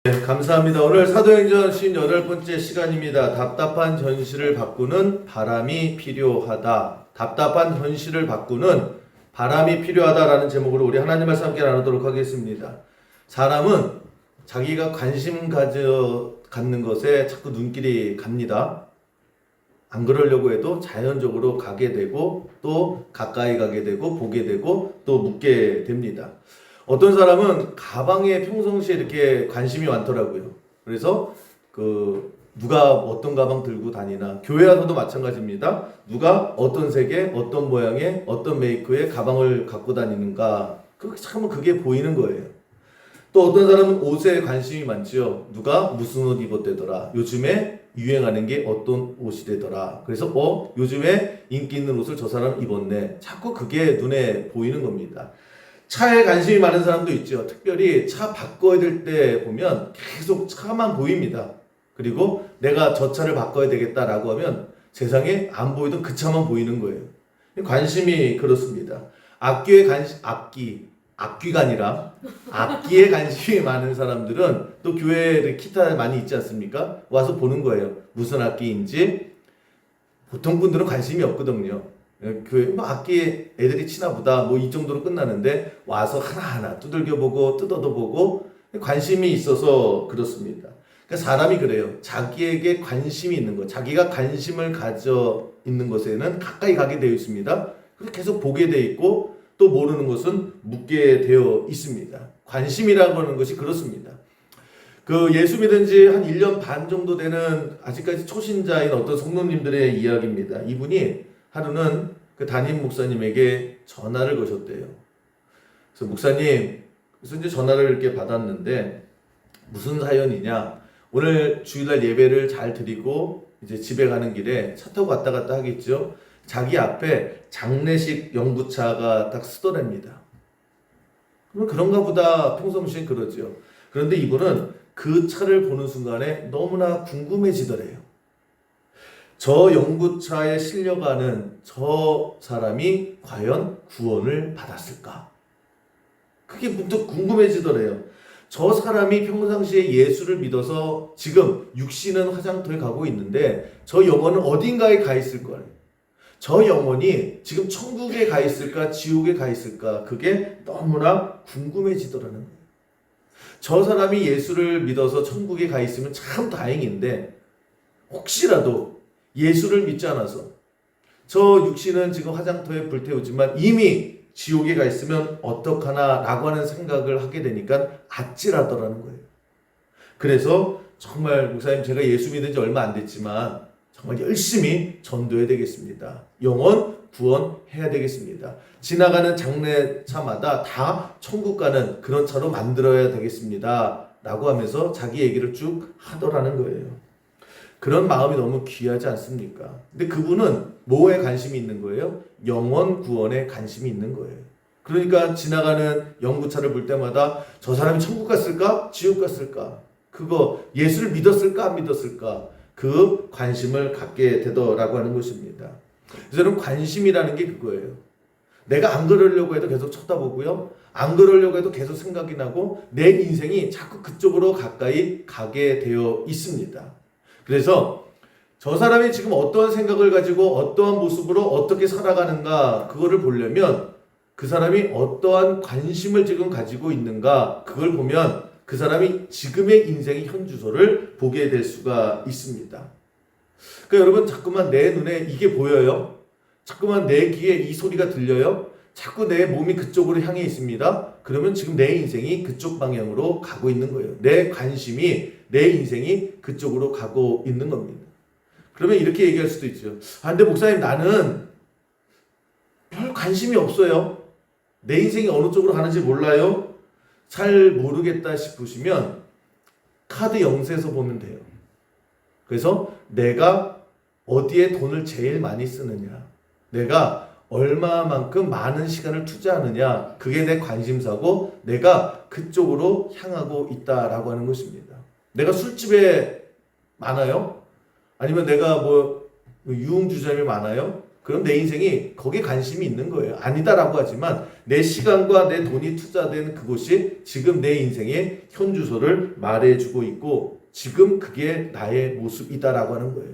네, 감사합니다. 오늘 사도행전 58번째 시간입니다. 답답한 현실을 바꾸는 바람이 필요하다. 답답한 현실을 바꾸는 바람이 필요하다라는 제목으로 우리 하나님 말씀 함께 나누도록 하겠습니다. 사람은 자기가 관심 갖는 것에 자꾸 눈길이 갑니다. 안 그러려고 해도 자연적으로 가게 되고 또 가까이 가게 되고 보게 되고 또 묻게 됩니다. 어떤 사람은 가방에 평상시에 이렇게 관심이 많더라고요. 그래서 누가 어떤 가방 들고 다니나, 교회 와서도 마찬가지입니다. 누가 어떤 색의 어떤 모양의 어떤 메이커의 가방을 갖고 다니는가, 참 그게 보이는 거예요. 또 어떤 사람은 옷에 관심이 많지요. 누가 무슨 옷 입었대더라, 요즘에 유행하는 게 어떤 옷이 되더라, 그래서 요즘에 인기 있는 옷을 저 사람 입었네, 자꾸 그게 눈에 보이는 겁니다. 차에 관심이 많은 사람도 있죠. 특별히 차 바꿔야 될 때 보면 계속 차만 보입니다. 그리고 내가 저 차를 바꿔야 되겠다라고 하면 세상에 안 보이던 그 차만 보이는 거예요. 관심이 그렇습니다. 악기가 아니라 악기에 관심이 많은 사람들은 또 교회에 기타 많이 있지 않습니까? 와서 보는 거예요. 무슨 악기인지. 보통 분들은 관심이 없거든요. 교회 악기에 애들이 치나 보다 이 정도로 끝나는데 와서 하나하나 두들겨보고 뜯어도 보고 관심이 있어서 그렇습니다. 그러니까 사람이 그래요. 자기에게 관심이 있는 것, 자기가 관심을 가져 있는 것에는 가까이 가게 되어 있습니다. 그래서 계속 보게 되어 있고 또 모르는 것은 묻게 되어 있습니다. 관심이라고 하는 것이 그렇습니다. 예수 믿은 지 한 1년 반 정도 되는 아직까지 초신자인 어떤 성도님들의 이야기입니다. 이분이 하루는 그 담임 목사님에게 전화를 거셨대요. 그래서 목사님, 그래서 이제 전화를 이렇게 받았는데 무슨 사연이냐? 오늘 주일날 예배를 잘 드리고 이제 집에 가는 길에 차 타고 왔다 갔다 하겠죠. 자기 앞에 장례식 영부차가 딱 쓰더랍니다. 그럼 그런가 보다, 평소시엔 그러죠. 그런데 이분은 그 차를 보는 순간에 너무나 궁금해지더래요. 저 영부차에 실려가는 저 사람이 과연 구원을 받았을까? 그게 문득 궁금해지더래요. 저 사람이 평상시에 예수를 믿어서 지금 육신은 화장터에 가고 있는데 저 영혼은 어딘가에 가 있을 거예요. 저 영혼이 지금 천국에 가 있을까 지옥에 가 있을까, 그게 너무나 궁금해지더라는 거예요. 저 사람이 예수를 믿어서 천국에 가 있으면 참 다행인데 혹시라도 예수를 믿지 않아서 저 육신은 지금 화장터에 불태우지만 이미 지옥에 가 있으면 어떡하나 라고 하는 생각을 하게 되니까 아찔하더라는 거예요. 그래서 정말 목사님, 제가 예수 믿은 지 얼마 안 됐지만 정말 열심히 전도해야 되겠습니다. 영혼 구원해야 되겠습니다. 지나가는 장례차마다 다 천국 가는 그런 차로 만들어야 되겠습니다 라고 하면서 자기 얘기를 쭉 하더라는 거예요. 그런 마음이 너무 귀하지 않습니까? 근데 그분은 뭐에 관심이 있는 거예요? 영혼 구원에 관심이 있는 거예요. 그러니까 지나가는 영부차를 볼 때마다 저 사람이 천국 갔을까? 지옥 갔을까? 그거 예수를 믿었을까? 안 믿었을까? 그 관심을 갖게 되더라고 하는 것입니다. 그래서 저는 관심이라는 게 그거예요. 내가 안 그러려고 해도 계속 쳐다보고요, 안 그러려고 해도 계속 생각이 나고 내 인생이 자꾸 그쪽으로 가까이 가게 되어 있습니다. 그래서 저 사람이 지금 어떠한 생각을 가지고 어떠한 모습으로 어떻게 살아가는가, 그거를 보려면 그 사람이 어떠한 관심을 지금 가지고 있는가, 그걸 보면 그 사람이 지금의 인생의 현주소를 보게 될 수가 있습니다. 그러니까 여러분, 자꾸만 내 눈에 이게 보여요. 자꾸만 내 귀에 이 소리가 들려요. 자꾸 내 몸이 그쪽으로 향해 있습니다. 그러면 지금 내 인생이 그쪽 방향으로 가고 있는 거예요. 내 관심이, 내 인생이 그쪽으로 가고 있는 겁니다. 그러면 이렇게 얘기할 수도 있죠. 근데 목사님, 나는 별 관심이 없어요. 내 인생이 어느 쪽으로 가는지 몰라요. 잘 모르겠다 싶으시면 카드 영세에서 보면 돼요. 그래서 내가 어디에 돈을 제일 많이 쓰느냐, 내가 얼마만큼 많은 시간을 투자하느냐, 그게 내 관심사고 내가 그쪽으로 향하고 있다라고 하는 것입니다. 내가 술집에 많아요? 아니면 내가 유흥주점이 많아요? 그럼 내 인생이 거기에 관심이 있는 거예요. 아니다라고 하지만 내 시간과 내 돈이 투자된 그곳이 지금 내 인생의 현주소를 말해주고 있고 지금 그게 나의 모습이다라고 하는 거예요.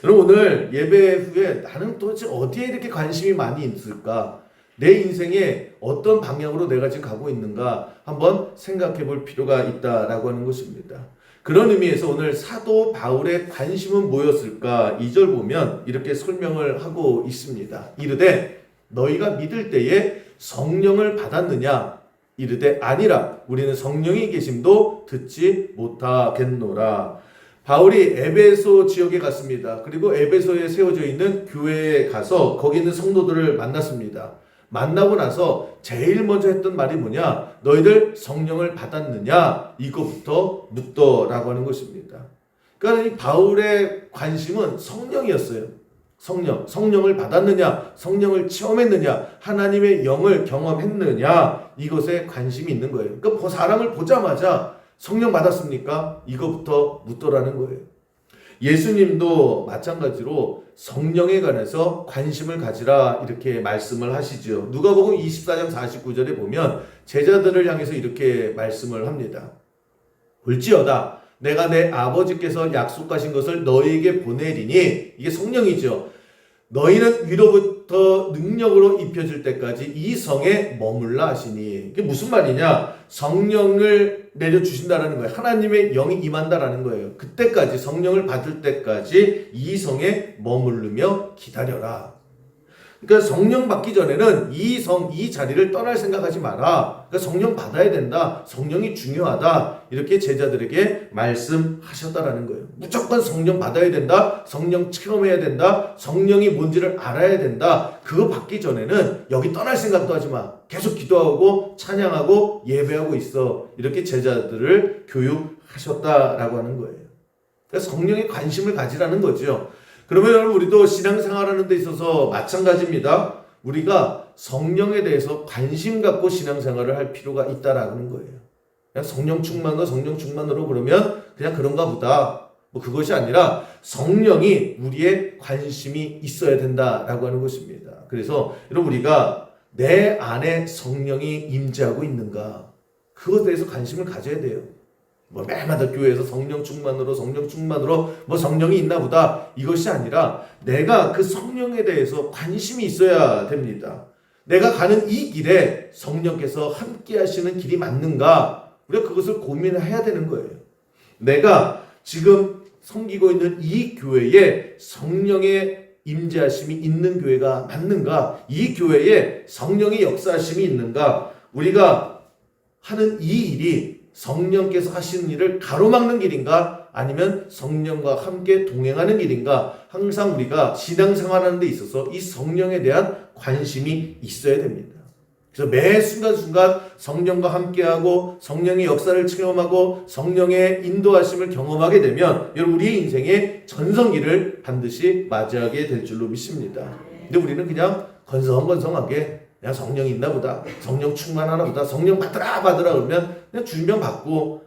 여러분 오늘 예배 후에 나는 도대체 어디에 이렇게 관심이 많이 있을까? 내 인생에 어떤 방향으로 내가 지금 가고 있는가 한번 생각해 볼 필요가 있다라고 하는 것입니다. 그런 의미에서 오늘 사도 바울의 관심은 뭐였을까? 2절 보면 이렇게 설명을 하고 있습니다. 이르되 너희가 믿을 때에 성령을 받았느냐? 이르되 아니라 우리는 성령이 계심도 듣지 못하겠노라. 바울이 에베소 지역에 갔습니다. 그리고 에베소에 세워져 있는 교회에 가서 거기 있는 성도들을 만났습니다. 만나고 나서 제일 먼저 했던 말이 뭐냐? 너희들 성령을 받았느냐? 이거부터 묻더라고 하는 것입니다. 그러니까 이 바울의 관심은 성령이었어요. 성령을 받았느냐? 성령을 체험했느냐? 하나님의 영을 경험했느냐? 이것에 관심이 있는 거예요. 그러니까 사람을 보자마자 성령 받았습니까? 이거부터 묻더라는 거예요. 예수님도 마찬가지로 성령에 관해서 관심을 가지라 이렇게 말씀을 하시죠. 누가복음 24장 49절에 보면 제자들을 향해서 이렇게 말씀을 합니다. 볼지어다 내가 내 아버지께서 약속하신 것을 너희에게 보내리니 이게 성령이죠. 너희는 위로부터 능력으로 입혀질 때까지 이 성에 머물라 하시니 이게 무슨 말이냐? 성령을 내려주신다라는 거예요. 하나님의 영이 임한다라는 거예요. 그때까지 성령을 받을 때까지 이 성에 머무르며 기다려라. 그러니까 성령 받기 전에는 이 자리를 떠날 생각하지 마라. 그러니까 성령 받아야 된다. 성령이 중요하다. 이렇게 제자들에게 말씀하셨다라는 거예요. 무조건 성령 받아야 된다. 성령 체험해야 된다. 성령이 뭔지를 알아야 된다. 그거 받기 전에는 여기 떠날 생각도 하지 마. 계속 기도하고 찬양하고 예배하고 있어. 이렇게 제자들을 교육하셨다라고 하는 거예요. 그러니까 성령에 관심을 가지라는 거죠. 그러면 여러분 우리도 신앙생활하는 데 있어서 마찬가지입니다. 우리가 성령에 대해서 관심 갖고 신앙생활을 할 필요가 있다라는 거예요. 그냥 성령 충만으로 그러면 그냥 그런가 보다. 뭐 그것이 아니라 성령이 우리의 관심이 있어야 된다라고 하는 것입니다. 그래서 여러분 우리가 내 안에 성령이 임재하고 있는가 그것에 대해서 관심을 가져야 돼요. 뭐 매일마다 교회에서 성령 충만으로 뭐 성령이 있나 보다 이것이 아니라 내가 그 성령에 대해서 관심이 있어야 됩니다. 내가 가는 이 길에 성령께서 함께 하시는 길이 맞는가 우리가 그것을 고민해야 되는 거예요. 내가 지금 섬기고 있는 이 교회에 성령의 임재하심이 있는 교회가 맞는가? 이 교회에 성령의 역사하심이 있는가? 우리가 하는 이 일이 성령께서 하시는 일을 가로막는 길인가? 아니면 성령과 함께 동행하는 길인가? 항상 우리가 신앙생활하는 데 있어서 이 성령에 대한 관심이 있어야 됩니다. 그래서 매 순간순간 성령과 함께하고 성령의 역사를 체험하고 성령의 인도하심을 경험하게 되면 여러분 우리의 인생의 전성기를 반드시 맞이하게 될 줄로 믿습니다. 근데 우리는 그냥 건성건성하게 그냥 성령이 있나 보다. 성령 충만하나 보다. 성령 받으라 그러면 그냥 주명 받고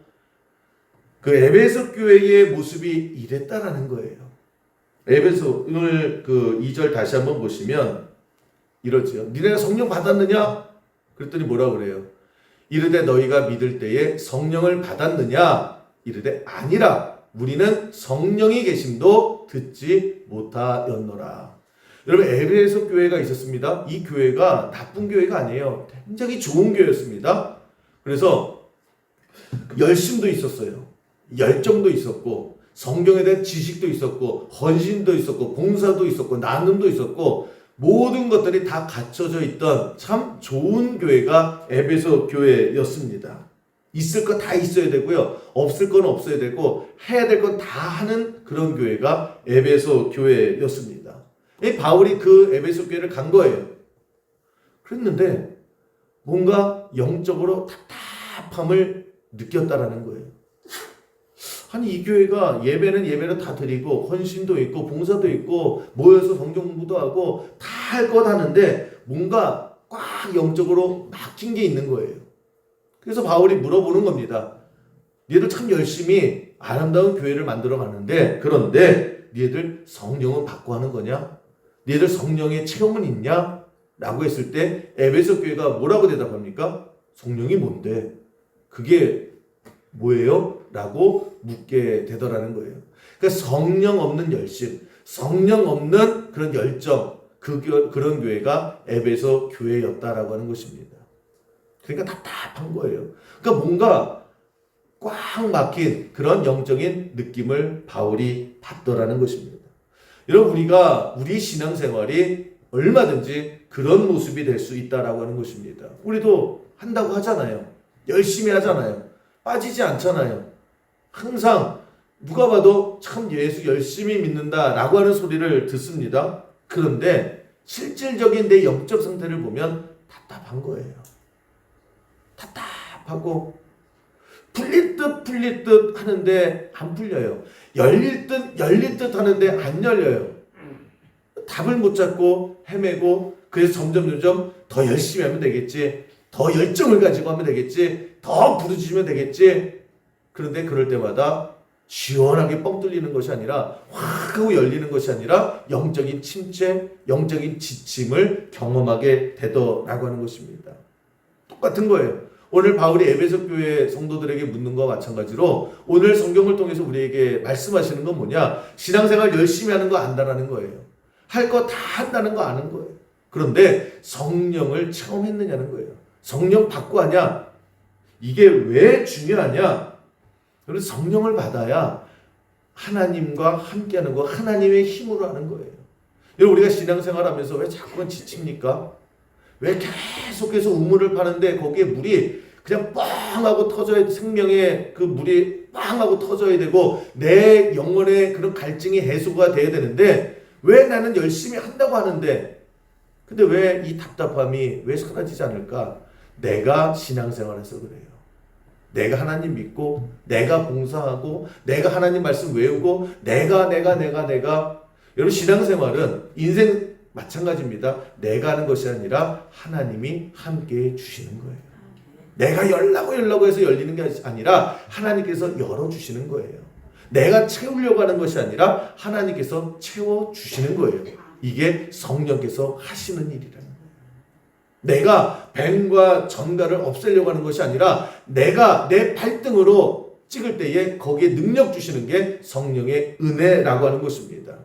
그 에베소 교회의 모습이 이랬다라는 거예요. 에베소 오늘 그 2절 다시 한번 보시면 이러죠. 니네가 성령 받았느냐? 그랬더니 뭐라 그래요? 이르되 너희가 믿을 때에 성령을 받았느냐? 이르되 아니라 우리는 성령이 계심도 듣지 못하였노라. 여러분 에베소 교회가 있었습니다. 이 교회가 나쁜 교회가 아니에요. 굉장히 좋은 교회였습니다. 그래서 열심도 있었어요. 열정도 있었고 성경에 대한 지식도 있었고 헌신도 있었고 봉사도 있었고 나눔도 있었고 모든 것들이 다 갖춰져 있던 참 좋은 교회가 에베소 교회였습니다. 있을 거 다 있어야 되고요. 없을 건 없어야 되고 해야 될 건 다 하는 그런 교회가 에베소 교회였습니다. 바울이 그 에베소 교회를 간 거예요. 그랬는데 뭔가 영적으로 답답함을 느꼈다라는 거예요. 아니 이 교회가 예배는 예배로 다 드리고 헌신도 있고 봉사도 있고 모여서 성경 공부도 하고 다 할 것 하는데 뭔가 꽉 영적으로 막힌 게 있는 거예요. 그래서 바울이 물어보는 겁니다. 니들 참 열심히 아름다운 교회를 만들어 가는데 그런데 니들 성령은 받고 하는 거냐? 너희들 성령의 체험은 있냐? 라고 했을 때 에베소 교회가 뭐라고 대답합니까? 성령이 뭔데? 그게 뭐예요? 라고 묻게 되더라는 거예요. 그러니까 성령 없는 열심, 성령 없는 그런 열정, 그런 교회가 에베소 교회였다라고 하는 것입니다. 그러니까 답답한 거예요. 그러니까 뭔가 꽉 막힌 그런 영적인 느낌을 바울이 받더라는 것입니다. 여러분, 우리가 우리 신앙생활이 얼마든지 그런 모습이 될 수 있다라고 하는 것입니다. 우리도 한다고 하잖아요. 열심히 하잖아요. 빠지지 않잖아요. 항상 누가 봐도 참 예수 열심히 믿는다라고 하는 소리를 듣습니다. 그런데 실질적인 내 영적 상태를 보면 답답한 거예요. 답답하고 풀릴 듯 하는데 안 풀려요. 열릴 듯 하는데 안 열려요. 답을 못 찾고 헤매고, 그래서 점점 더 열심히 하면 되겠지, 더 열정을 가지고 하면 되겠지, 더 부르짖으면 되겠지. 그런데 그럴 때마다 시원하게 뻥 뚫리는 것이 아니라 확 하고 열리는 것이 아니라 영적인 침체, 영적인 지침을 경험하게 되더라고 하는 것입니다. 똑같은 거예요. 오늘 바울이 에베소 교회 성도들에게 묻는 것과 마찬가지로 오늘 성경을 통해서 우리에게 말씀하시는 건 뭐냐? 신앙생활 열심히 하는 거 안다라는 거예요. 할 거 다 한다는 거 아는 거예요. 그런데 성령을 체험했느냐는 거예요. 성령 받고 하냐? 이게 왜 중요하냐? 그래서 성령을 받아야 하나님과 함께하는 거, 하나님의 힘으로 하는 거예요. 여러분, 우리가 신앙생활 하면서 왜 자꾸만 지칩니까? 왜 계속해서 우물을 파는데 거기에 물이 그냥 빵 하고 터져야, 생명의 그 물이 빵 하고 터져야 되고 내 영혼의 그런 갈증이 해소가 돼야 되는데, 왜 나는 열심히 한다고 하는데 근데 왜 이 답답함이 왜 사라지지 않을까? 내가 신앙생활해서 그래요. 내가 하나님 믿고, 내가 봉사하고, 내가 하나님 말씀 외우고, 내가 여러분, 신앙생활은 인생 마찬가지입니다. 내가 하는 것이 아니라 하나님이 함께 해주시는 거예요. 내가 열라고 해서 열리는 게 아니라 하나님께서 열어주시는 거예요. 내가 채우려고 하는 것이 아니라 하나님께서 채워주시는 거예요. 이게 성령께서 하시는 일이라는 거예요. 내가 뱀과 전갈을 없애려고 하는 것이 아니라 내가 내 발등으로 찍을 때에 거기에 능력 주시는 게 성령의 은혜라고 하는 것입니다.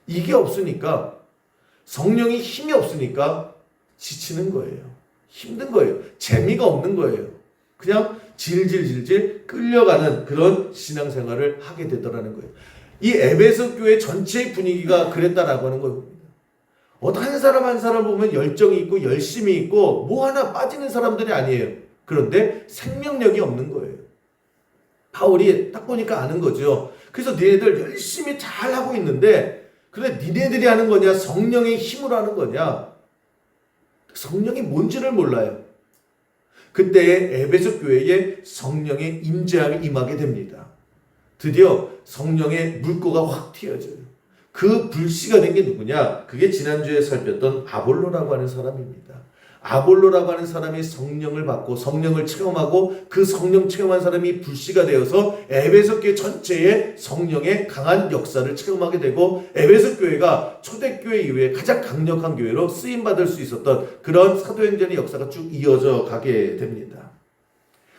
이게 없으니까, 성령이 힘이 없으니까 지치는 거예요. 힘든 거예요. 재미가 없는 거예요. 그냥 질질질질 끌려가는 그런 신앙생활을 하게 되더라는 거예요. 이 에베소 교회 전체의 분위기가 그랬다라고 하는 겁니다. 한 사람 한 사람 보면 열정이 있고 열심히 있고 뭐 하나 빠지는 사람들이 아니에요. 그런데 생명력이 없는 거예요. 바울이 딱 보니까 아는 거죠. 그래서 니네들 열심히 잘 하고 있는데, 그런데 니네들이 하는 거냐? 성령의 힘으로 하는 거냐? 성령이 뭔지를 몰라요. 그때 에베소 교회에 성령의 임재함이 임하게 됩니다. 드디어 성령의 물꼬가 확 튀어져요. 그 불씨가 된 게 누구냐? 그게 지난주에 살폈던 아볼로라고 하는 사람입니다. 아볼로라고 하는 사람이 성령을 받고 성령을 체험하고 그 성령 체험한 사람이 불씨가 되어서 에베소 교회 전체에 성령의 강한 역사를 체험하게 되고, 에베소 교회가 초대교회 이후에 가장 강력한 교회로 쓰임받을 수 있었던 그런 사도행전의 역사가 쭉 이어져 가게 됩니다.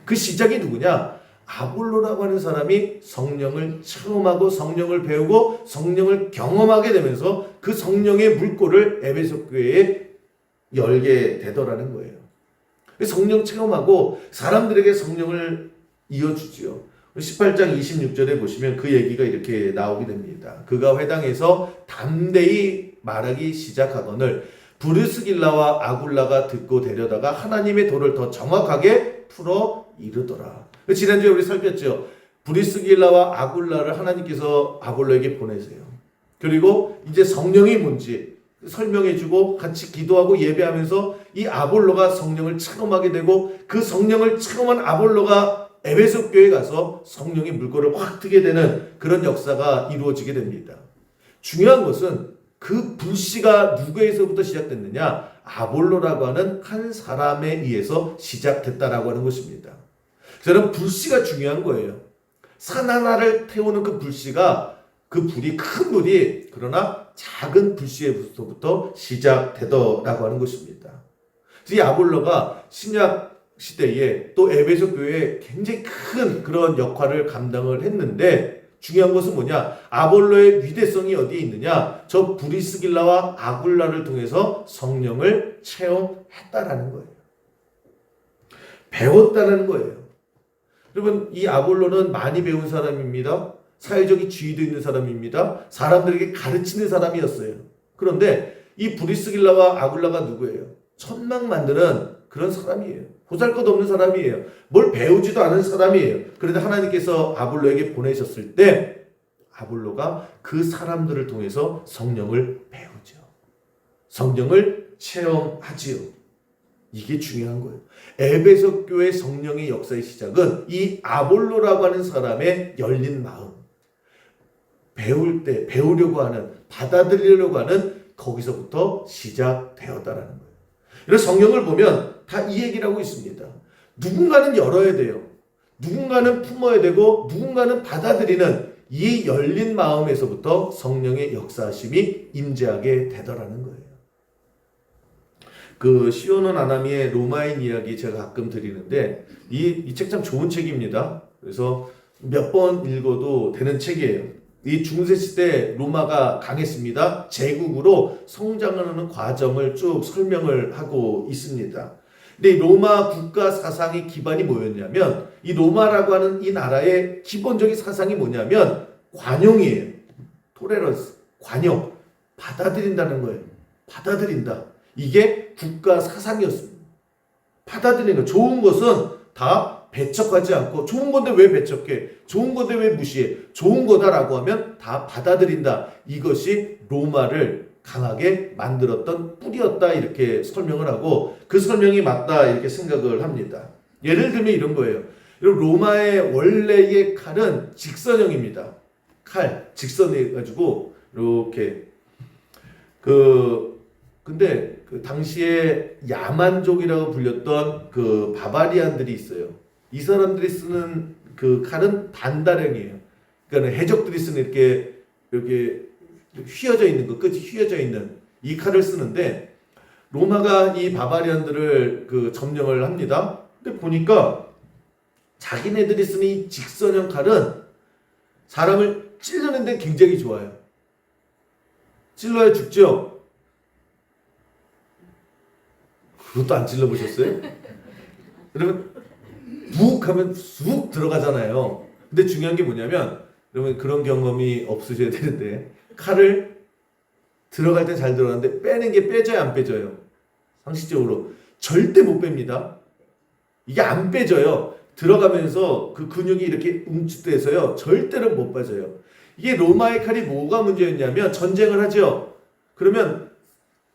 그 시작이 누구냐? 아볼로라고 하는 사람이 성령을 체험하고 성령을 배우고 성령을 경험하게 되면서 그 성령의 물꼬를 에베소 교회에 열게 되더라는 거예요. 성령 체험하고 사람들에게 성령을 이어주지요. 18장 26절에 보시면 그 얘기가 이렇게 나오게 됩니다. 그가 회당에서 담대히 말하기 시작하거늘 브르스길라와 아굴라가 듣고 데려다가 하나님의 도를 더 정확하게 풀어 이르더라. 지난주에 우리 살폈죠. 브리스길라와 아굴라를 하나님께서 아볼로에게 보내세요. 그리고 이제 성령이 뭔지 설명해주고 같이 기도하고 예배하면서 이 아볼로가 성령을 체험하게 되고, 그 성령을 체험한 아볼로가 에베소 교회에 가서 성령의 물꼬를 확 트게 되는 그런 역사가 이루어지게 됩니다. 중요한 것은 그 불씨가 누구에서부터 시작됐느냐? 아볼로라고 하는 한 사람에 의해서 시작됐다라고 하는 것입니다. 저는 불씨가 중요한 거예요. 산 하나를 태우는 그 불씨가 그 불이 큰 불이 그러나 작은 불씨에서부터 시작되더라고 하는 것입니다. 그래서 이 아볼로가 신약 시대에 또 에베소 교회에 굉장히 큰 그런 역할을 감당을 했는데 중요한 것은 뭐냐? 아볼로의 위대성이 어디에 있느냐? 저 브리스길라와 아굴라를 통해서 성령을 체험했다라는 거예요. 배웠다라는 거예요. 여러분, 이 아볼로는 많이 배운 사람입니다. 사회적인 지위도 있는 사람입니다. 사람들에게 가르치는 사람이었어요. 그런데 이 브리스길라와 아굴라가 누구예요? 천막 만드는 그런 사람이에요. 보잘것없는 사람이에요. 뭘 배우지도 않은 사람이에요. 그런데 하나님께서 아볼로에게 보내셨을 때 아볼로가 그 사람들을 통해서 성령을 배우죠. 성령을 체험하지요. 이게 중요한 거예요. 에베소 교회 성령의 역사의 시작은 이 아볼로라고 하는 사람의 열린 마음, 배울 때 배우려고 하는, 받아들이려고 하는 거기서부터 시작되었다라는 거예요. 이런 성령을 보면 다 이 얘기를 하고 있습니다. 누군가는 열어야 돼요. 누군가는 품어야 되고 누군가는 받아들이는 이 열린 마음에서부터 성령의 역사하심이 임재하게 되더라는 거예요. 그 시오노 나나미의 로마인 이야기 제가 가끔 드리는데 이 책 참 좋은 책입니다. 그래서 몇 번 읽어도 되는 책이에요. 이 중세 시대 로마가 강했습니다. 제국으로 성장하는 과정을 쭉 설명을 하고 있습니다. 근데 이 로마 국가 사상의 기반이 뭐였냐면 이 로마라고 하는 이 나라의 기본적인 사상이 뭐냐면 관용이에요. 토레런스, 관용, 받아들인다는 거예요. 받아들인다. 이게 국가 사상이었습니다. 받아들이는 거. 좋은 것은 다 배척하지 않고 좋은 건데 왜 배척해? 좋은 건데 왜 무시해? 좋은 거다라고 하면 다 받아들인다. 이것이 로마를 강하게 만들었던 뿌리였다 이렇게 설명을 하고 그 설명이 맞다 이렇게 생각을 합니다. 예를 들면 이런 거예요. 로마의 원래의 칼은 직선형입니다. 칼, 직선해가지고 이렇게 근데 그 당시에 야만족이라고 불렸던 그 바바리안들이 있어요. 이 사람들이 쓰는 그 칼은 단다령이에요. 그러니까 해적들이 쓰는 이렇게 휘어져 있는 거, 끝이 휘어져 있는 이 칼을 쓰는데 로마가 이 바바리안들을 그 점령을 합니다. 근데 보니까 자기네들이 쓰는 이 직선형 칼은 사람을 찌르는 데 굉장히 좋아요. 찔러야 죽죠? 그것도 안 찔러보셨어요? 그러면 묵 하면 쑥 들어가잖아요. 근데 중요한 게 뭐냐면 여러분 그런 경험이 없으셔야 되는데 칼을 들어갈 때 잘 들어가는데 빼는 게 빼져요 안 빼져요? 상식적으로 절대 못 뺍니다. 이게 안 빼져요. 들어가면서 그 근육이 이렇게 움츠돼서요 절대로 못 빠져요. 이게 로마의 칼이 뭐가 문제였냐면 전쟁을 하죠. 그러면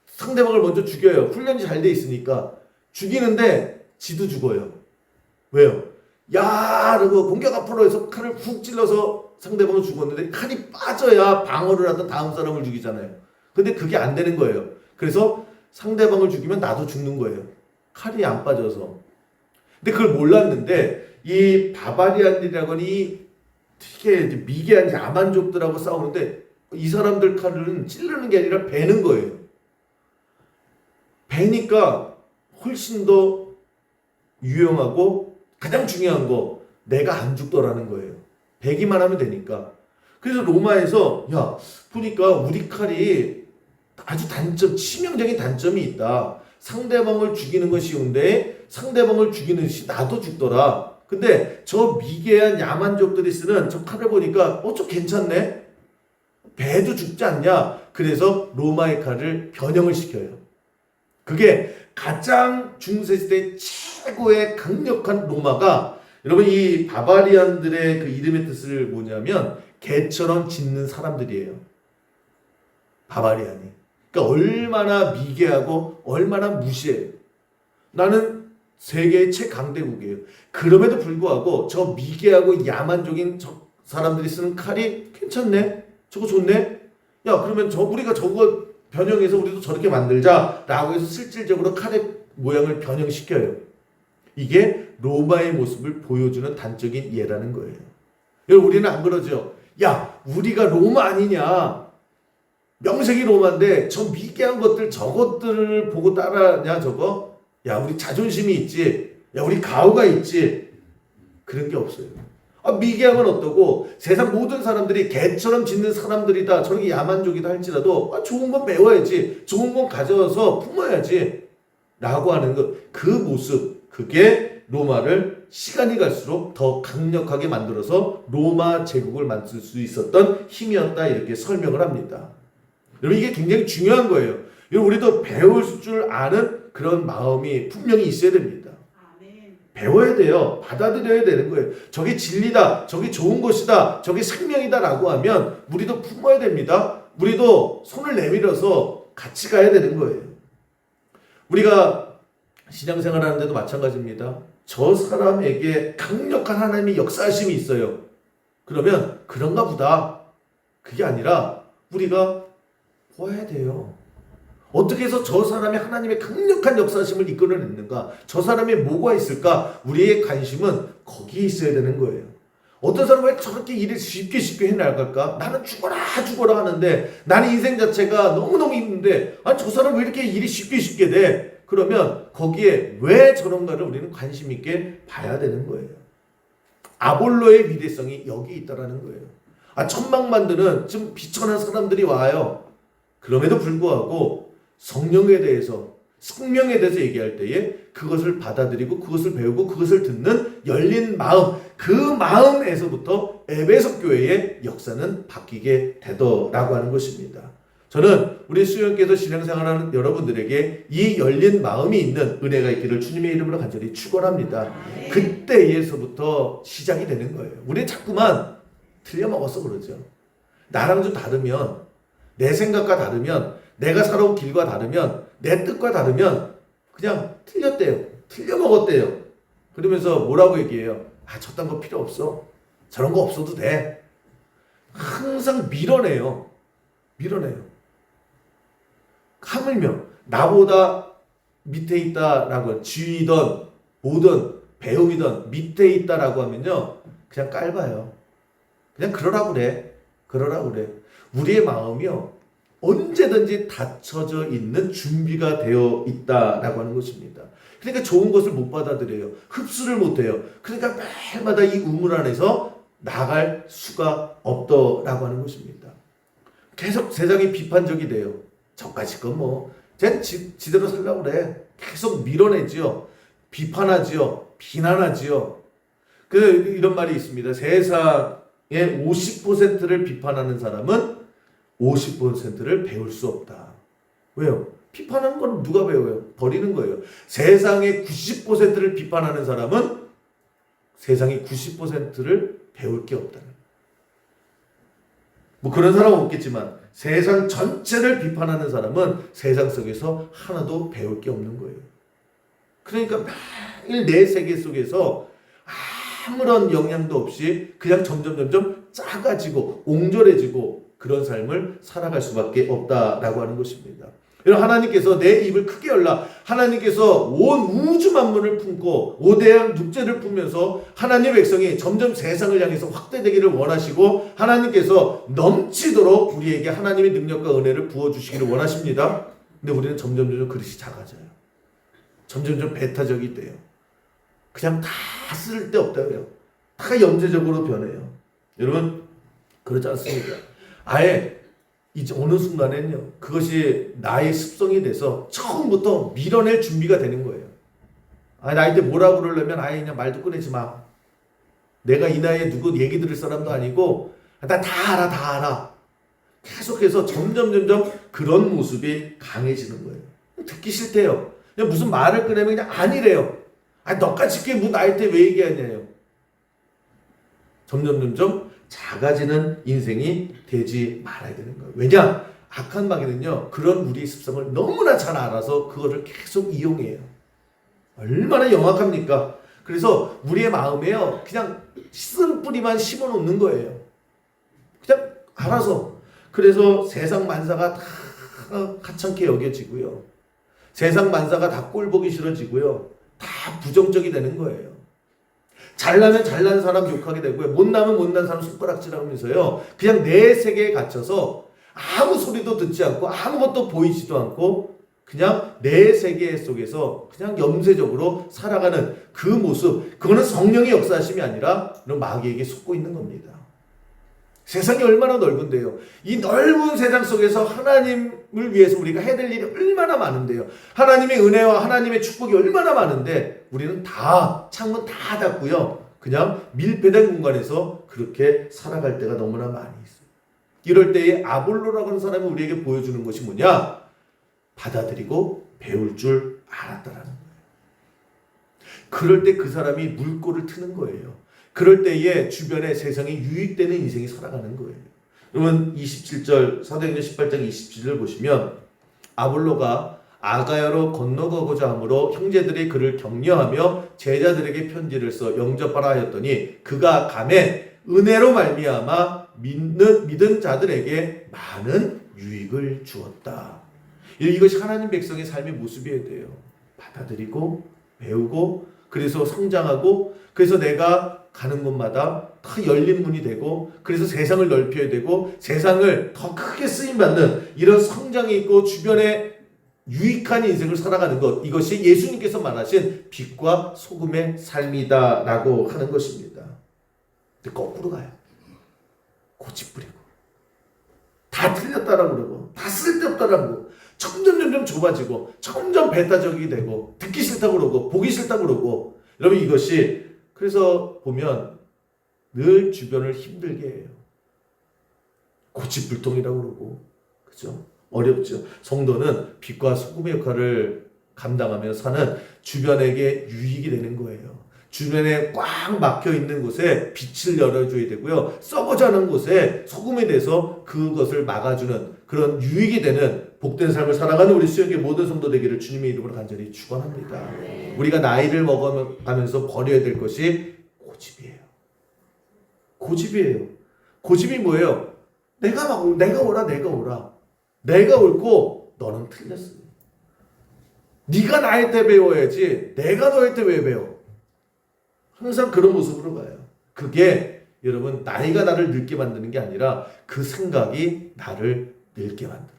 상대방을 먼저 죽여요. 훈련이 잘 돼 있으니까 죽이는데 지도 죽어요. 왜요? 야! 그러고 공격 앞으로 해서 칼을 훅 찔러서 상대방을 죽었는데 칼이 빠져야 방어를 하던 다음 사람을 죽이잖아요. 근데 그게 안 되는 거예요. 그래서 상대방을 죽이면 나도 죽는 거예요. 칼이 안 빠져서. 근데 그걸 몰랐는데 이 바바리안이라고 하는 이 되게 미개한 야만족들하고 싸우는데 이 사람들 칼은 찌르는 게 아니라 베는 거예요. 베니까 훨씬 더 유용하고 가장 중요한 거 내가 안 죽더라는 거예요. 베기만 하면 되니까. 그래서 로마에서 야 보니까 우리 칼이 아주 치명적인 단점이 있다. 상대방을 죽이는 건 쉬운데 상대방을 죽이는 시 나도 죽더라. 근데 저 미개한 야만족들이 쓰는 저 칼을 보니까 좀 괜찮네. 배도 죽지 않냐. 그래서 로마의 칼을 변형을 시켜요. 그게 가장 중세시대 최고의 강력한 로마가 여러분 이 바바리안들의 그 이름의 뜻을 뭐냐면 개처럼 짖는 사람들이에요. 바바리안이. 그러니까 얼마나 미개하고 얼마나 무시해요. 나는 세계의 최강대국이에요. 그럼에도 불구하고 저 미개하고 야만적인 저 사람들이 쓰는 칼이 괜찮네? 저거 좋네? 야 그러면 우리가 저거 변형해서 우리도 저렇게 만들자라고 해서 실질적으로 칼의 모양을 변형시켜요. 이게 로마의 모습을 보여주는 단적인 예라는 거예요. 여러분 우리는 안 그러죠. 야, 우리가 로마 아니냐? 명색이 로마인데 저 미개한 것들 저것들을 보고 따라하냐 저거? 야, 우리 자존심이 있지. 야, 우리 가오가 있지. 그런 게 없어요. 미개함은 어떠고 세상 모든 사람들이 개처럼 짖는 사람들이다. 저렇게 야만족이다 할지라도 좋은 건 배워야지. 좋은 건 가져와서 품어야지. 라고 하는 그 모습, 그게 로마를 시간이 갈수록 더 강력하게 만들어서 로마 제국을 만들 수 있었던 힘이었다. 이렇게 설명을 합니다. 여러분, 이게 굉장히 중요한 거예요. 우리도 배울 줄 아는 그런 마음이 분명히 있어야 됩니다. 배워야 돼요. 받아들여야 되는 거예요. 저게 진리다. 저게 좋은 것이다. 저게 생명이다 라고 하면 우리도 품어야 됩니다. 우리도 손을 내밀어서 같이 가야 되는 거예요. 우리가 신앙생활 하는데도 마찬가지입니다. 저 사람에게 강력한 하나님의 역사하심이 있어요. 그러면 그런가 보다. 그게 아니라 우리가 보아야 돼요. 어떻게 해서 저 사람이 하나님의 강력한 역사심을 이끌어냈는가? 저 사람의 뭐가 있을까? 우리의 관심은 거기에 있어야 되는 거예요. 어떤 사람은 왜 저렇게 일을 쉽게 해나갈까? 나는 죽어라 하는데 나는 인생 자체가 너무너무 힘든데 저 사람 왜 이렇게 일이 쉽게 돼? 그러면 거기에 왜 저런가를 우리는 관심 있게 봐야 되는 거예요. 아볼로의 위대성이 여기 있다라는 거예요. 천막 만드는 좀 비천한 사람들이 와요. 그럼에도 불구하고 성령에 대해서, 생명에 대해서 얘기할 때에 그것을 받아들이고 그것을 배우고 그것을 듣는 열린 마음, 그 마음에서부터 에베소 교회의 역사는 바뀌게 되더라고 하는 것입니다. 저는 우리 수영께서 신앙생활하는 여러분들에게 이 열린 마음이 있는 은혜가 있기를 주님의 이름으로 간절히 축원합니다. 그때에서부터 시작이 되는 거예요. 우리 자꾸만 틀려먹어서 그러죠. 나랑 좀 다르면, 내 생각과 다르면, 내가 살아온 길과 다르면, 내 뜻과 다르면 그냥 틀렸대요. 틀려먹었대요. 그러면서 뭐라고 얘기해요? 저딴 거 필요 없어. 저런 거 없어도 돼. 항상 밀어내요. 하물며 나보다 밑에 있다라고, 지위든 뭐든 배움이든 밑에 있다라고 하면요, 그냥 깔봐요. 그냥 그러라고 그래. 우리의 마음이요, 언제든지 닫혀져 있는 준비가 되어 있다라고 하는 것입니다. 그러니까 좋은 것을 못 받아들여요. 흡수를 못해요. 그러니까 매일마다 이 우물 안에서 나갈 수가 없더라고 하는 것입니다. 계속 세상이 비판적이 돼요. 저까지 건 뭐, 쟤는 지대로 살려고 그래. 계속 밀어내지요. 비판하지요. 비난하지요. 이런 말이 있습니다. 세상의 50%를 비판하는 사람은 50%를 배울 수 없다. 왜요? 비판하는 건 누가 배워요? 버리는 거예요. 세상의 90%를 비판하는 사람은 세상의 90%를 배울 게 없다는. 그런 사람은 없겠지만 세상 전체를 비판하는 사람은 세상 속에서 하나도 배울 게 없는 거예요. 그러니까 매일 내 세계 속에서 아무런 영향도 없이 그냥 점점 작아지고 옹졸해지고 그런 삶을 살아갈 수밖에 없다라고 하는 것입니다. 여러분, 하나님께서 내 입을 크게 열라. 하나님께서 온 우주 만물을 품고 오대양 육체를 품면서 하나님의 백성이 점점 세상을 향해서 확대되기를 원하시고 하나님께서 넘치도록 우리에게 하나님의 능력과 은혜를 부어주시기를 원하십니다. 근데 우리는 점점 그릇이 작아져요. 점점 배타적이 돼요. 그냥 다 쓸데없다고요. 다 염세적으로 변해요. 여러분, 그렇지 않습니까? 아예 이제 어느 순간에는요, 그것이 나의 습성이 돼서 처음부터 밀어낼 준비가 되는 거예요. 나한테 뭐라고 그러려면 아예 그냥 말도 꺼내지 마. 내가 이 나이에 누구 얘기 들을 사람도 아니고 나 다 알아. 계속해서 점점 그런 모습이 강해지는 거예요. 듣기 싫대요. 그냥 무슨 말을 꺼내면 그냥 아니래요. 너까지 게 뭐 나한테 왜 얘기하냐요. 점점 작아지는 인생이 되지 말아야 되는 거예요. 왜냐? 악한 마귀는요, 그런 우리의 습성을 너무나 잘 알아서 그거를 계속 이용해요. 얼마나 영악합니까? 그래서 우리의 마음에요, 그냥 쓴 뿌리만 심어 놓는 거예요. 그냥 알아서. 그래서 세상 만사가 다 하찮게 여겨지고요. 세상 만사가 다 꼴보기 싫어지고요. 다 부정적이 되는 거예요. 잘나면 잘난 사람 욕하게 되고요. 못나면 못난 사람 손가락질하면서요. 그냥 내 세계에 갇혀서 아무 소리도 듣지 않고 아무것도 보이지도 않고 그냥 내 세계 속에서 그냥 염세적으로 살아가는 그 모습, 그거는 성령의 역사심이 아니라 그런 마귀에게 속고 있는 겁니다. 세상이 얼마나 넓은데요. 이 넓은 세상 속에서 하나님을 위해서 우리가 해야 될 일이 얼마나 많은데요. 하나님의 은혜와 하나님의 축복이 얼마나 많은데 우리는 다 창문 다 닫고요. 그냥 밀폐된 공간에서 그렇게 살아갈 때가 너무나 많이 있어요. 이럴 때에 아볼로라고 하는 사람이 우리에게 보여주는 것이 뭐냐? 받아들이고 배울 줄 알았다라는 거예요. 그럴 때 그 사람이 물꼬를 트는 거예요. 그럴 때에 주변에 세상에 유익되는 인생이 살아가는 거예요. 여러분 27절 사도행전 18장 27절 보시면 아볼로가 아가야로 건너가고자 하므로 형제들이 그를 격려하며 제자들에게 편지를 써 영접하라 하였더니 그가 감에 은혜로 말미암아 믿은 자들에게 많은 유익을 주었다. 이것이 하나님 백성의 삶의 모습이어야 돼요. 받아들이고 배우고 그래서 성장하고 그래서 내가 가는 곳마다 더 열린 문이 되고 그래서 세상을 넓혀야 되고 세상을 더 크게 쓰임받는 이런 성장이 있고 주변에 유익한 인생을 살아가는 것, 이것이 예수님께서 말하신 빛과 소금의 삶이다라고 하는 것입니다. 근데 거꾸로 가요. 고집부리고 다 틀렸다라고 그러고 다 쓸데없다라고 그러고 점점 좁아지고 점점 배타적이 되고 듣기 싫다고 그러고 보기 싫다고 그러고 여러분 이것이 그래서 보면 늘 주변을 힘들게 해요. 고집불통이라고 그러고 그죠? 어렵죠. 성도는 빛과 소금의 역할을 감당하며 사는 주변에게 유익이 되는 거예요. 주변에 꽉 막혀 있는 곳에 빛을 열어줘야 되고요. 썩어가는 곳에 소금에 대해서 그것을 막아주는 그런 유익이 되는 복된 삶을 살아가는 우리 수영의 모든 성도 되기를 주님의 이름으로 간절히 축원합니다. 우리가 나이를 먹어가면서 버려야 될 것이 고집이에요. 고집이에요. 고집이 뭐예요? 내가 오라. 내가 옳고 너는 틀렸어. 네가 나한테 배워야지 내가 너한테 왜 배워? 항상 그런 모습으로 가요. 그게 여러분 나이가 나를 늙게 만드는 게 아니라 그 생각이 나를 늙게 만들어요.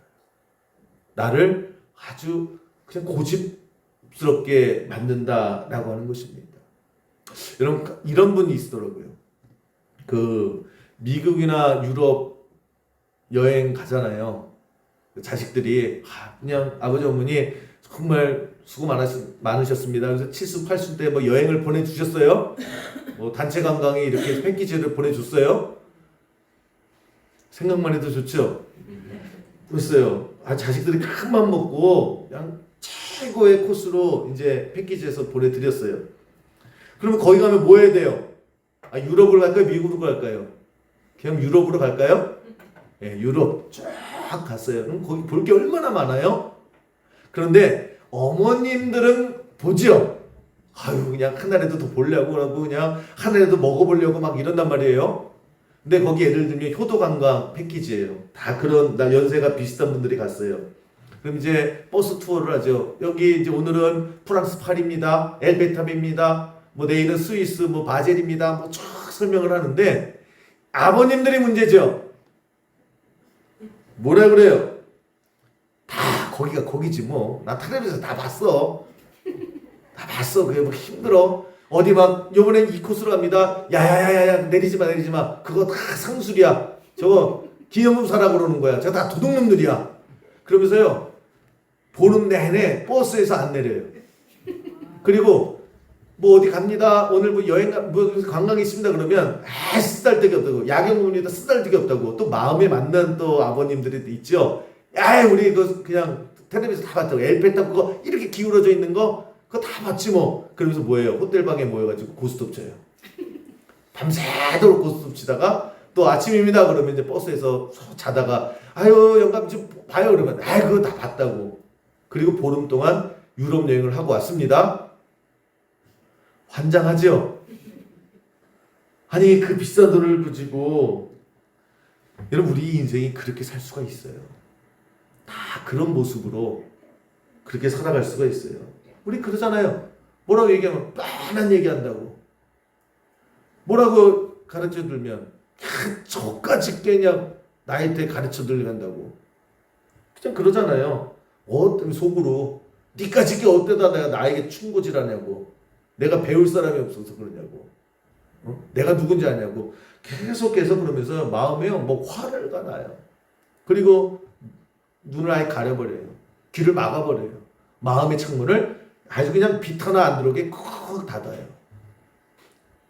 나를 아주 그냥 고집스럽게 만든다라고 하는 것입니다. 여러분 이런 분이 있더라고요. 그 미국이나 유럽 여행 가잖아요. 자식들이 그냥 아버지 어머니 정말 수고 많으셨습니다. 그래서 70, 80대 뭐 여행을 보내주셨어요. 뭐 단체 관광에 이렇게 패키지를 보내줬어요. 생각만 해도 좋죠. 그랬어요. 자식들이 큰 맘 먹고 그냥 최고의 코스로 이제 패키지에서 보내드렸어요. 그러면 거기 가면 뭐 해야 돼요? 유럽으로 갈까요? 미국으로 갈까요? 그냥 유럽으로 갈까요? 네, 유럽 쫙 갔어요. 그럼 거기 볼 게 얼마나 많아요? 그런데 어머님들은 보죠. 그냥 하나라도 더 보려고 그러고 그냥 하나라도 먹어보려고 막 이런단 말이에요. 근데 거기 예를 들면 효도관광 패키지예요. 다 그런 연세가 비슷한 분들이 갔어요. 그럼 이제 버스 투어를 하죠. 여기 이제 오늘은 프랑스 파리입니다. 엘베탑입니다. 뭐 내일은 스위스 뭐 바젤입니다. 뭐 쫙 설명을 하는데 아버님들이 문제죠. 뭐라 그래요? 다 거기가 거기지 뭐. 나 텔레비전에서 다 봤어. 그게 뭐 힘들어. 어디 막 요번엔 이 코스로 갑니다. 야야야야 내리지 마. 그거 다 상술이야. 저거 기념품 사라고 그러는 거야. 저거 다 도둑놈들이야. 그러면서요 보름 내내 버스에서 안 내려요. 그리고 뭐 어디 갑니다. 오늘 뭐 여행 뭐 관광이 있습니다. 그러면 쓰잘데기 없다고. 야경문이다 쓰잘데기 없다고. 또 마음에 맞는 또 아버님들이 있죠. 우리 이거 그냥 텔레비전 다 봤다고. 엘페탑 그거 이렇게 기울어져 있는 거 그거 다 봤지 뭐. 그러면서 뭐예요? 호텔방에 모여가지고 고스톱 쳐요. 밤새도록 고스톱 치다가 또 아침입니다. 그러면 이제 버스에서 자다가 영감 좀 봐요. 그러면 그거 다 봤다고. 그리고 보름 동안 유럽 여행을 하고 왔습니다. 환장하죠? 아니 그 비싼 돈을 가지고 여러분 우리 인생이 그렇게 살 수가 있어요. 다 그런 모습으로 그렇게 살아갈 수가 있어요. 우리 그러잖아요. 뭐라고 얘기하면 뻔한 얘기한다고. 뭐라고 가르쳐 들면 저까지 깨냐 나한테 가르쳐 들려간다고 그냥 그러잖아요. 속으로 니까지 깨 어때다 내가 나에게 충고질하냐고 내가 배울 사람이 없어서 그러냐고 내가 누군지 아냐고 계속해서 그러면서 마음에 뭐 화를 가나요. 그리고 눈을 아예 가려버려요. 귀를 막아버려요. 마음의 창문을 아주 그냥 빛 하나 안 들어오게 콕 닫아요.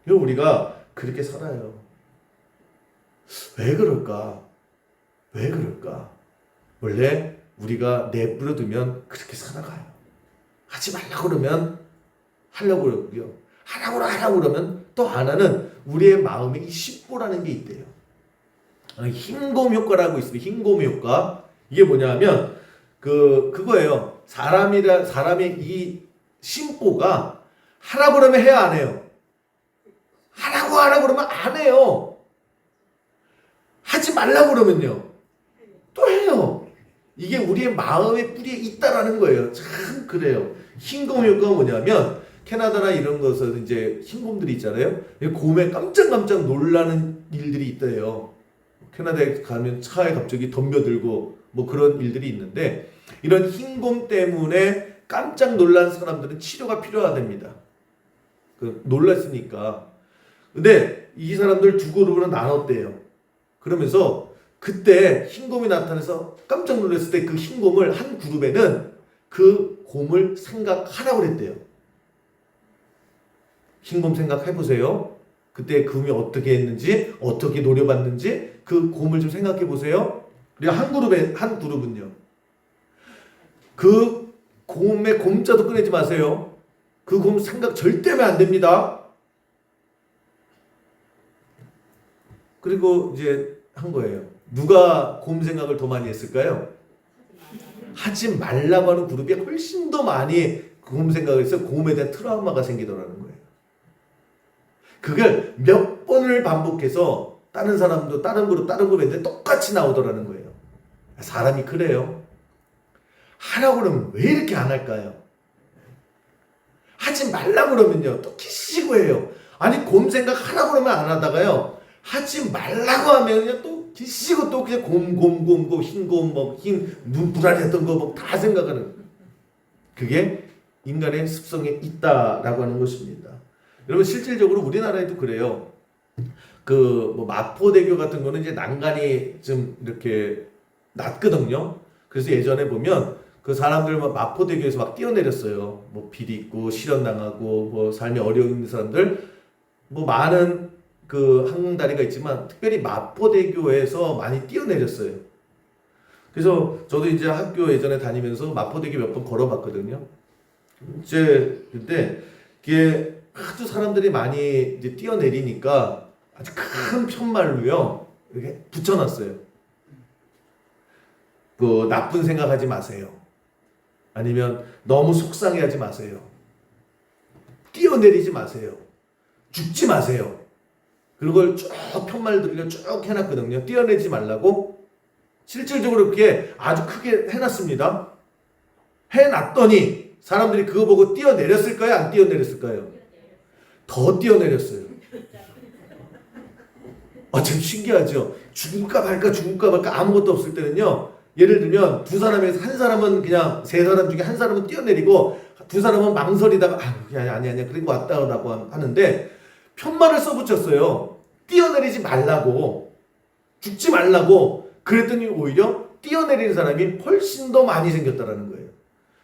그리고 우리가 그렇게 살아요. 왜 그럴까? 왜 그럴까? 원래 우리가 내버려두면 그렇게 살아가요. 하지 말라고 그러면 하려고 그러고요. 하라고 그러면 또 안 하는 우리의 마음에 이 심보라는 게 있대요. 힘곰 효과라고 있어요. 힘곰 효과. 이게 뭐냐면 그거예요. 사람의 이 심보가 하라고 그러면 해야 안 해요. 하라고 그러면 안 해요. 하지 말라고 그러면요. 또 해요. 이게 우리의 마음의 뿌리에 있다라는 거예요. 참 그래요. 힘곰 효과가 뭐냐면 캐나다나 이런 곳에서 이제 흰곰들이 있잖아요. 곰에 깜짝 놀라는 일들이 있대요. 캐나다에 가면 차에 갑자기 덤벼들고 뭐 그런 일들이 있는데 이런 흰곰 때문에 깜짝 놀란 사람들은 치료가 필요하답니다. 놀랐으니까. 근데 이 사람들 두 그룹으로 나눴대요. 그러면서 그때 흰곰이 나타나서 깜짝 놀랐을 때 그 흰곰을 한 그룹에는 그 곰을 생각하라고 그랬대요. 흰곰 생각해보세요. 그때 곰이 어떻게 했는지 어떻게 노려봤는지 그 곰을 좀 생각해보세요. 그리고 한 그룹은요. 그 곰의 곰자도 꺼내지 마세요. 그 곰 생각 절대 하면 안 됩니다. 그리고 이제 한 거예요. 누가 곰 생각을 더 많이 했을까요? 하지 말라고 하는 그룹이 훨씬 더 많이 곰 생각을 해서 곰에 대한 트라우마가 생기더라는 거예요. 그걸 몇 번을 반복해서 다른 사람도 다른 그룹인데 똑같이 나오더라는 거예요. 사람이 그래요. 하라고 그러면 왜 이렇게 안 할까요? 하지 말라고 그러면요 또 기시고 해요. 아니 곰 생각 하라고 그러면 안 하다가요 하지 말라고 하면요 또 기시고 또 그냥 곰 흰곰 눈 불안했던 거 뭐 다 생각하는 그게 인간의 습성에 있다라고 하는 것입니다. 여러분 실질적으로 우리나라에도 그래요. 뭐 마포대교 같은 거는 이제 난간이 좀 이렇게 낮거든요. 그래서 예전에 보면 그 사람들 마포대교에서 막 뛰어내렸어요. 뭐 비리고 실현당하고 뭐 삶이 어려운 사람들 뭐 많은 그 항공다리가 있지만 특별히 마포대교에서 많이 뛰어내렸어요. 그래서 저도 이제 학교 예전에 다니면서 마포대교 몇 번 걸어봤거든요. 근데 이게 아주 사람들이 많이 이제 뛰어내리니까 아주 큰 편말로요 이렇게 붙여놨어요. 그 나쁜 생각하지 마세요. 아니면 너무 속상해하지 마세요. 뛰어내리지 마세요. 죽지 마세요. 그걸 쭉 편말들을 쭉 해놨거든요. 뛰어내지 말라고. 실질적으로 그게 아주 크게 해놨습니다. 해놨더니 사람들이 그거 보고 뛰어내렸을까요? 안 뛰어내렸을까요? 더 뛰어내렸어요. 참 신기하죠. 죽을까 말까 아무것도 없을 때는요. 예를 들면 두 사람에서 한 사람은 그냥 세 사람 중에 한 사람은 뛰어내리고 두 사람은 망설이다가 아니야 그리고 왔다라고 하는데 편말을 써붙였어요. 뛰어내리지 말라고 죽지 말라고 그랬더니 오히려 뛰어내리는 사람이 훨씬 더 많이 생겼다라는 거예요.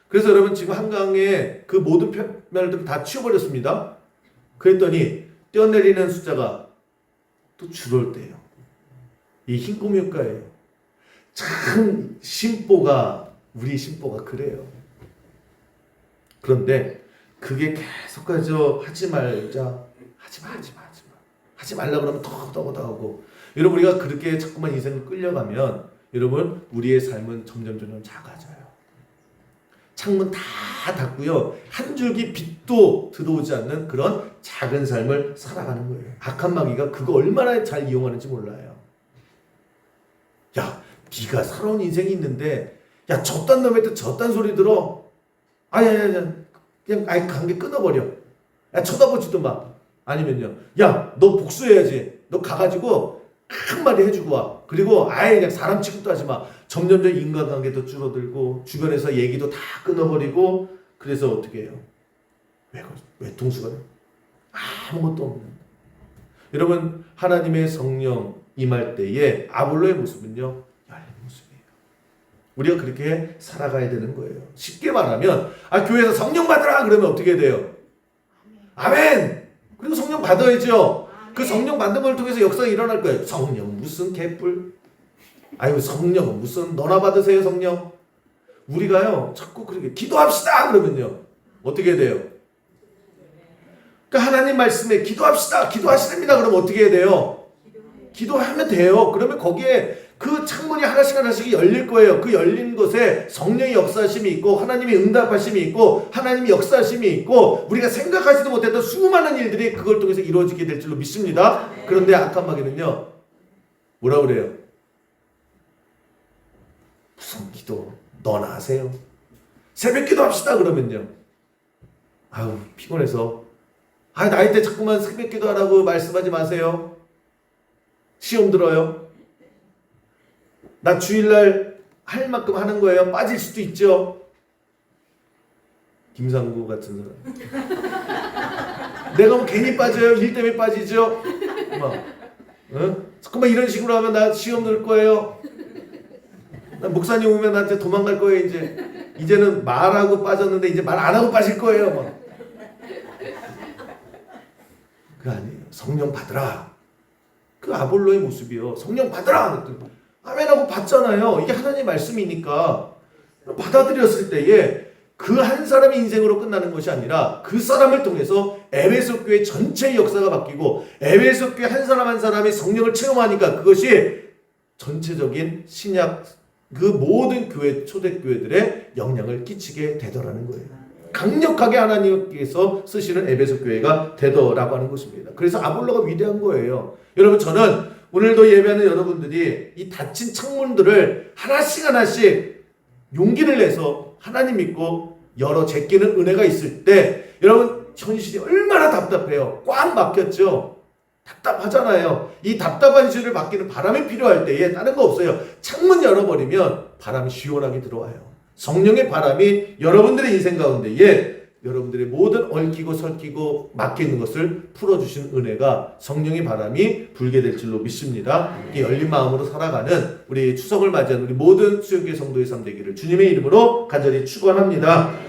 그래서 여러분 지금 한강에 그 모든 편말들을 다 치워버렸습니다. 그랬더니 뛰어내리는 숫자가 또 줄었대요. 이 흰곰 효과예요. 참 우리 심보가 그래요. 그런데 그게 계속해서 하지 말라 그러면 더 하고 여러분 우리가 그렇게 자꾸만 인생을 끌려가면 여러분 우리의 삶은 점점 작아져요. 창문 다 닫고요. 한 줄기 빛도 들어오지 않는 그런 작은 삶을 살아가는 거예요. 악한 마귀가 그거 얼마나 잘 이용하는지 몰라요. 야, 네가 살아온 인생이 있는데 야, 저딴 놈한테 저딴 소리 들어. 그냥 아예 관계 끊어버려. 야, 쳐다보지도 마. 아니면요, 야, 너 복수해야지. 너 가가지고 한마디 해주고 와. 그리고 아예 그냥 사람 취급도 하지 마. 점점점 인간관계도 줄어들고 주변에서 얘기도 다 끊어버리고 그래서 어떻게 해요? 외통수가 돼? 아무것도 없는. 여러분, 하나님의 성령 임할 때에 아볼로의 모습은요, 열린 모습이에요. 우리가 그렇게 살아가야 되는 거예요. 쉽게 말하면 교회에서 성령 받으라 그러면 어떻게 돼요? 아멘. 그리고 성령 받아야죠. 그 성령 받는 걸 통해서 역사가 일어날 거예요. 성령 무슨 개뿔? 아유, 성령은 무슨, 너나 받으세요 성령. 우리가요 자꾸 그렇게 기도합시다 그러면요 어떻게 돼요? 그러니까 하나님 말씀에 기도합시다, 기도하시랍니다 그러면 어떻게 해야 돼요? 기도하면 돼요. 그러면 거기에 그 창문이 하나씩 하나씩 열릴 거예요. 그 열린 곳에 성령의 역사하심이 있고 하나님의 응답하심이 있고 하나님의 역사하심이 있고 우리가 생각하지도 못했던 수많은 일들이 그걸 통해서 이루어지게 될 줄로 믿습니다. 그런데 악한 뭐라 그래요? 무슨 기도 너나 하세요. 새벽 기도합시다 그러면요, 아유 피곤해서, 나이 때 자꾸만 새벽 기도하라고 말씀하지 마세요. 시험 들어요. 나 주일날 할 만큼 하는 거예요. 빠질 수도 있죠. 김상구 같은 사람. 내가 뭐 괜히 빠져요? 일 때문에 빠지죠? 잠깐만 이런 식으로 하면 나 시험 들 거예요. 나 목사님 오면 나한테 도망갈 거예요. 이제는 말하고 빠졌는데 이제 말 안 하고 빠질 거예요. 그거 아니에요. 성령 받으라. 그 아볼로의 모습이요. 성령 받으라. 아멘하고 받잖아요. 이게 하나님의 말씀이니까 받아들였을 때에 그 한 사람의 인생으로 끝나는 것이 아니라 그 사람을 통해서 에베소 교회 전체의 역사가 바뀌고 에베소 교회 한 사람 한 사람이 성령을 체험하니까 그것이 전체적인 신약 그 모든 교회 초대교회들의 영향을 끼치게 되더라는 거예요. 강력하게 하나님께서 쓰시는 에베소 교회가 되더라고 하는 것입니다. 그래서 아볼로가 위대한 거예요. 여러분, 저는 오늘도 예배하는 여러분들이 이 닫힌 창문들을 하나씩 용기를 내서 하나님 믿고 열어 제끼는 은혜가 있을 때 여러분 현실이 얼마나 답답해요. 꽉 막혔죠. 답답하잖아요. 이 답답한 현실을 바뀌는 바람이 필요할 때에 다른 거 없어요. 창문 열어버리면 바람이 시원하게 들어와요. 성령의 바람이 여러분들의 인생 가운데에 여러분들의 모든 얽히고 설키고 막혀있는 것을 풀어주신 은혜가 성령의 바람이 불게 될 줄로 믿습니다. 이 열린 마음으로 살아가는 우리 추석을 맞이한 우리 모든 수영교회 성도의 삶 되기를 주님의 이름으로 간절히 축원합니다.